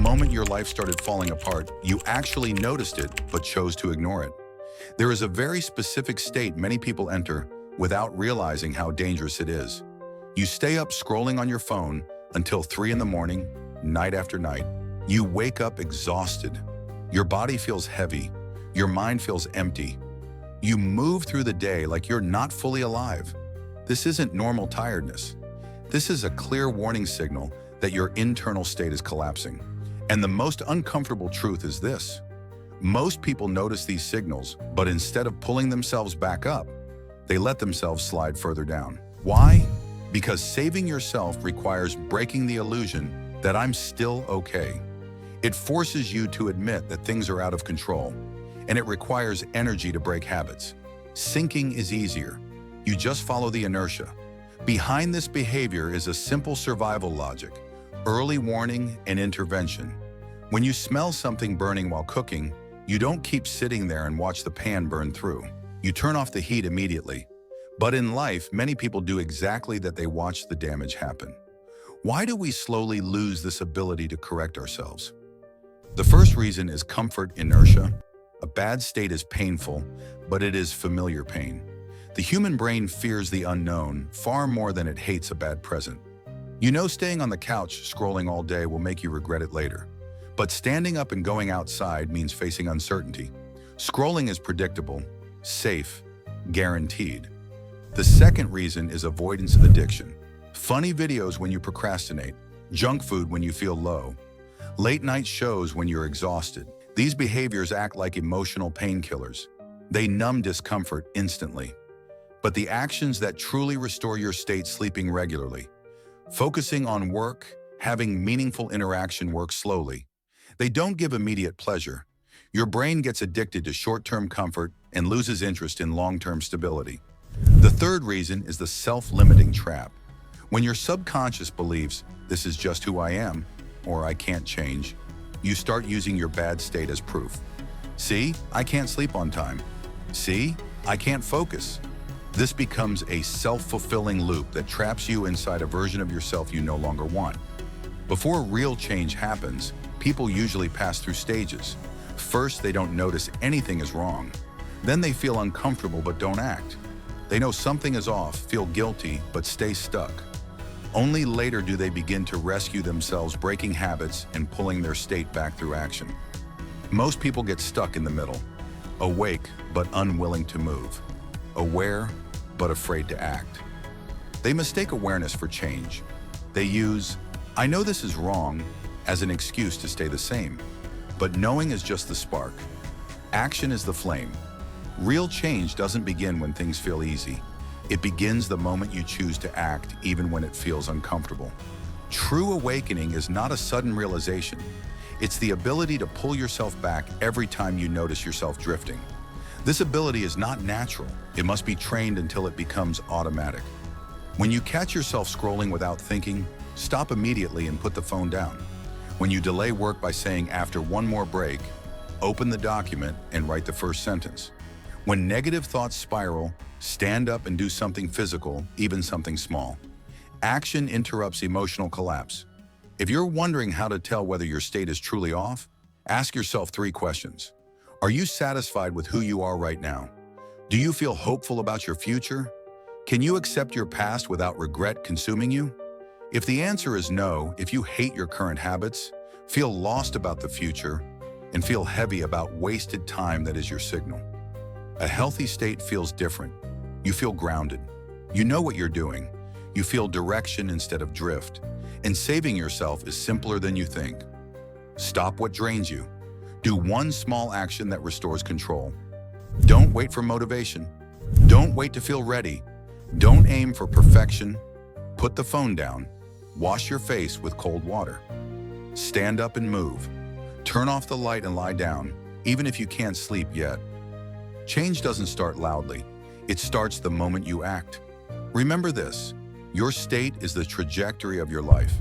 moment your life started falling apart, you actually noticed it but chose to ignore it. There is a very specific state many people enter without realizing how dangerous it is. You stay up scrolling on your phone until 3 in the morning, night after night. You wake up exhausted. Your body feels heavy. Your mind feels empty. You move through the day like you're not fully alive. This isn't normal tiredness. This is a clear warning signal that your internal state is collapsing. And the most uncomfortable truth is this: most people notice these signals, but instead of pulling themselves back up, they let themselves slide further down. Why? Because saving yourself requires breaking the illusion that I'm still okay. It forces you to admit that things are out of control, and it requires energy to break habits. Sinking is easier. You just follow the inertia. Behind this behavior is a simple survival logic: early warning and intervention. When you smell something burning while cooking, you don't keep sitting there and watch the pan burn through. You turn off the heat immediately. But in life, many people do exactly that. They watch the damage happen. Why do we slowly lose this ability to correct ourselves? The first reason is comfort inertia. A bad state is painful, but it is familiar pain. The human brain fears the unknown far more than it hates a bad present. You know, staying on the couch scrolling all day will make you regret it later. But standing up and going outside means facing uncertainty. Scrolling is predictable, safe, guaranteed. The second reason is avoidance addiction. Funny videos when you procrastinate, junk food when you feel low, late night shows when you're exhausted. These behaviors act like emotional painkillers. They numb discomfort instantly. But the actions that truly restore your state: sleeping regularly, focusing on work, having meaningful interaction, work slowly. They don't give immediate pleasure. Your brain gets addicted to short-term comfort and loses interest in long-term stability. The third reason is the self-limiting trap. When your subconscious believes, "This is just who I am," or "I can't change," you start using your bad state as proof. See, I can't sleep on time. See, I can't focus. This becomes a self-fulfilling loop that traps you inside a version of yourself you no longer want. Before real change happens, people usually pass through stages. First, they don't notice anything is wrong. Then they feel uncomfortable but don't act. They know something is off, feel guilty, but stay stuck. Only later do they begin to rescue themselves, breaking habits and pulling their state back through action. Most people get stuck in the middle, awake but unwilling to move, aware but afraid to act. They mistake awareness for change. They use, "I know this is wrong," as an excuse to stay the same. But knowing is just the spark. Action is the flame. Real change doesn't begin when things feel easy. It begins the moment you choose to act, even when it feels uncomfortable. True awakening is not a sudden realization. It's the ability to pull yourself back every time you notice yourself drifting. This ability is not natural. It must be trained until it becomes automatic. When you catch yourself scrolling without thinking, stop immediately and put the phone down. When you delay work by saying, "After one more break," open the document and write the first sentence. When negative thoughts spiral, stand up and do something physical, even something small. Action interrupts emotional collapse. If you're wondering how to tell whether your state is truly off, ask yourself 3 questions. Are you satisfied with who you are right now? Do you feel hopeful about your future? Can you accept your past without regret consuming you? If the answer is no, if you hate your current habits, feel lost about the future, and feel heavy about wasted time, that is your signal. A healthy state feels different. You feel grounded. You know what you're doing. You feel direction instead of drift. And saving yourself is simpler than you think. Stop what drains you. Do one small action that restores control. Don't wait for motivation. Don't wait to feel ready. Don't aim for perfection. Put the phone down. Wash your face with cold water. Stand up and move. Turn off the light and lie down, even if you can't sleep yet. Change doesn't start loudly. It starts the moment you act. Remember this: your state is the trajectory of your life.